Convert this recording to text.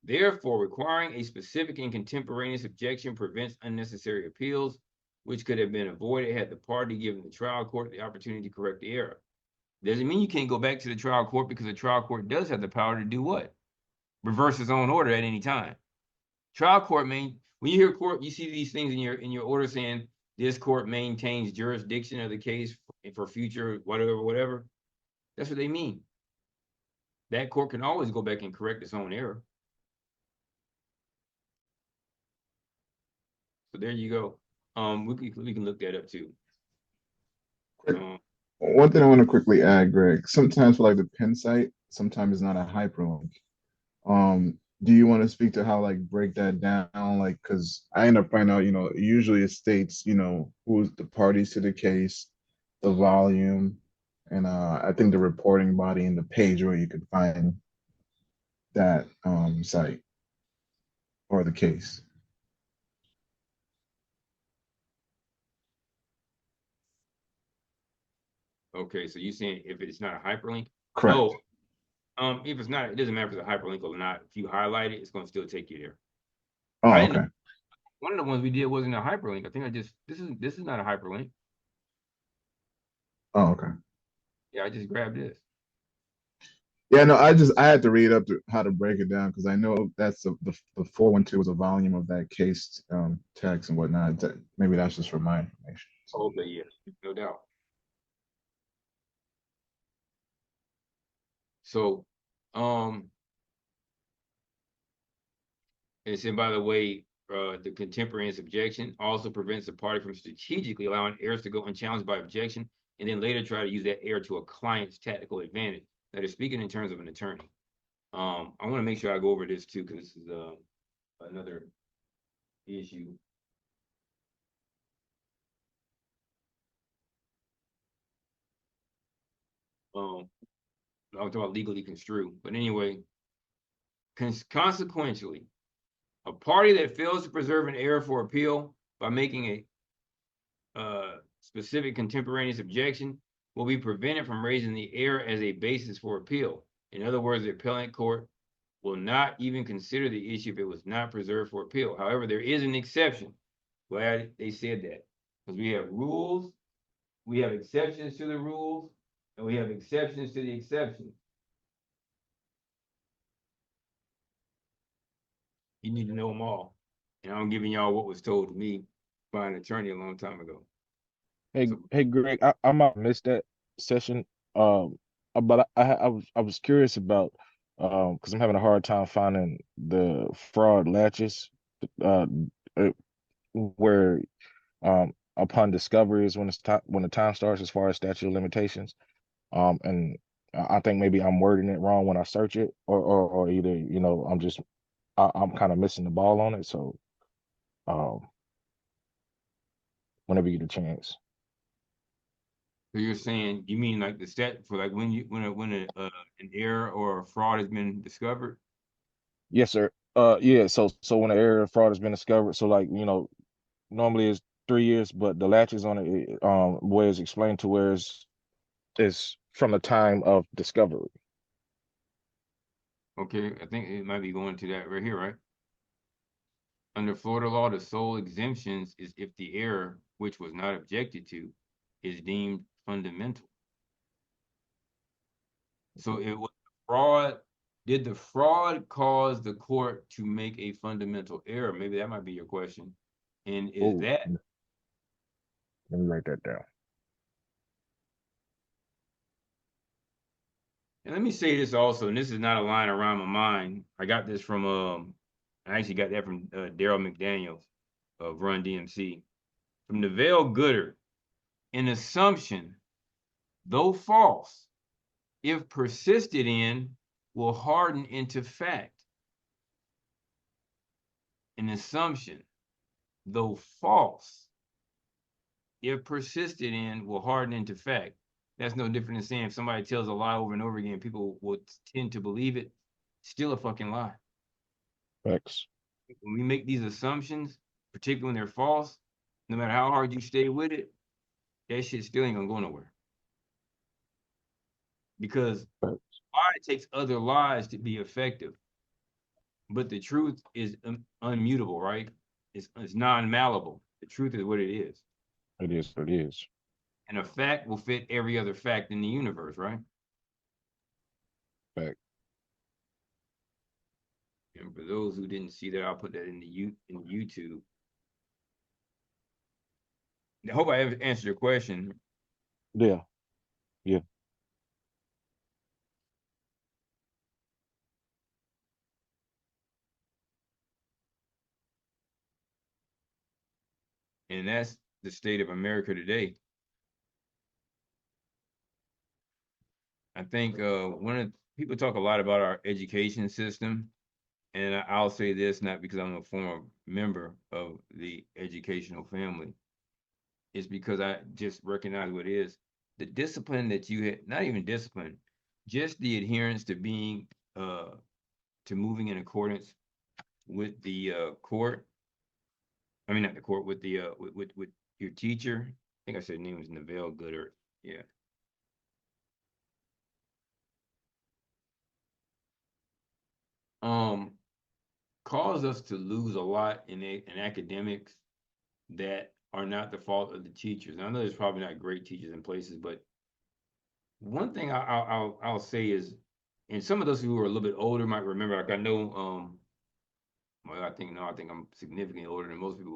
Therefore, requiring a specific and contemporaneous objection prevents unnecessary appeals, which could have been avoided had the party given the trial court the opportunity to correct the error. Doesn't mean you can't go back to the trial court, because the trial court does have the power to do what? Reverse its own order at any time. Trial court when you hear court, you see these things in your order saying this court maintains jurisdiction of the case for future whatever. That's what they mean. That court can always go back and correct its own error. So there you go. We can look that up too. One thing I want to quickly add, Greg, sometimes for like the pin site, sometimes it's not a hyperlink. Do you want to speak to how like break that down? Like, because I end up finding out, usually it states, who's the parties to the case, the volume, and I think the reporting body and the page where you could find that site or the case. Okay, so you're saying if it's not a hyperlink? Correct. No. If it's not, it doesn't matter if it's a hyperlink or not. If you highlight it, it's going to still take you there. Oh, okay. One of the ones we did wasn't a hyperlink. I think this is not a hyperlink. Oh, okay. Yeah, I just grabbed this. Yeah, no, I had to read up to how to break it down, because I know that's the 412 was a volume of that case text and whatnot. Maybe that's just for my information. Okay, yeah, no doubt. So, and said, by the way, the contemporaneous objection also prevents the party from strategically allowing errors to go unchallenged by objection, and then later try to use that error to a client's tactical advantage. That is speaking in terms of an attorney. I want to make sure I go over this too, because this is another issue. I'm talking about legally construed, but anyway, consequentially, a party that fails to preserve an error for appeal by making a specific contemporaneous objection will be prevented from raising the error as a basis for appeal. In other words, the appellate court will not even consider the issue if it was not preserved for appeal. However, there is an exception. Glad they said that, because we have rules, we have exceptions to the rules, and we have exceptions to the exceptions. You need to know them all. And I'm giving y'all what was told to me by an attorney a long time ago. Hey, Greg, I might have missed that session. But I was curious about because I'm having a hard time finding the fraud latches, where upon discovery is when when the time starts as far as statute of limitations. And I think maybe I'm wording it wrong when I search it, or either I'm kind of missing the ball on it. So, whenever you get a chance. So you're saying, you mean like the stat for like when an error or a fraud has been discovered? Yes, sir. Yeah. So when an error or fraud has been discovered, so like normally it's 3 years, but the latches on it, where it's explained to where it's from the time of discovery. Okay, I think it might be going to that right here, right? Under Florida law, the sole exemptions is if the error, which was not objected to, is deemed fundamental. So it was fraud. Did the fraud cause the court to make a fundamental error? Maybe that might be your question. And is that? Let me write that down. And let me say this also, and this is not a line around my mind. I got this from I actually got that from Daryl McDaniels of Run DMC. From Neville Goddard, an assumption, though false, if persisted in, will harden into fact. An assumption, though false, if persisted in, will harden into fact. That's no different than saying if somebody tells a lie over and over again, people will tend to believe it. Still a fucking lie. Facts. When we make these assumptions, particularly when they're false, no matter how hard you stay with it, that shit still ain't gonna go nowhere. Because lie takes other lies to be effective. but the truth is unmutable, right? It's non-malleable. The truth is what it is. It is what it is. And a fact will fit every other fact in the universe, right? Fact. And for those who didn't see that, I'll put that in YouTube. I hope I answered your question. Yeah. Yeah. And that's the state of America today. I think people talk a lot about our education system, and I'll say this not because I'm a former member of the educational family. It's because I just recognize what it is. The discipline that you had, not even discipline, just the adherence to being to moving in accordance with the court. I mean, not the court, with the with your teacher. I think I said his name was Neville Gooder. Yeah. Caused us to lose a lot in academics that are not the fault of the teachers. And I know there's probably not great teachers in places, but one thing I'll say is, and some of those who are a little bit older might remember. Like I know, well, I think I'm significantly older than most people.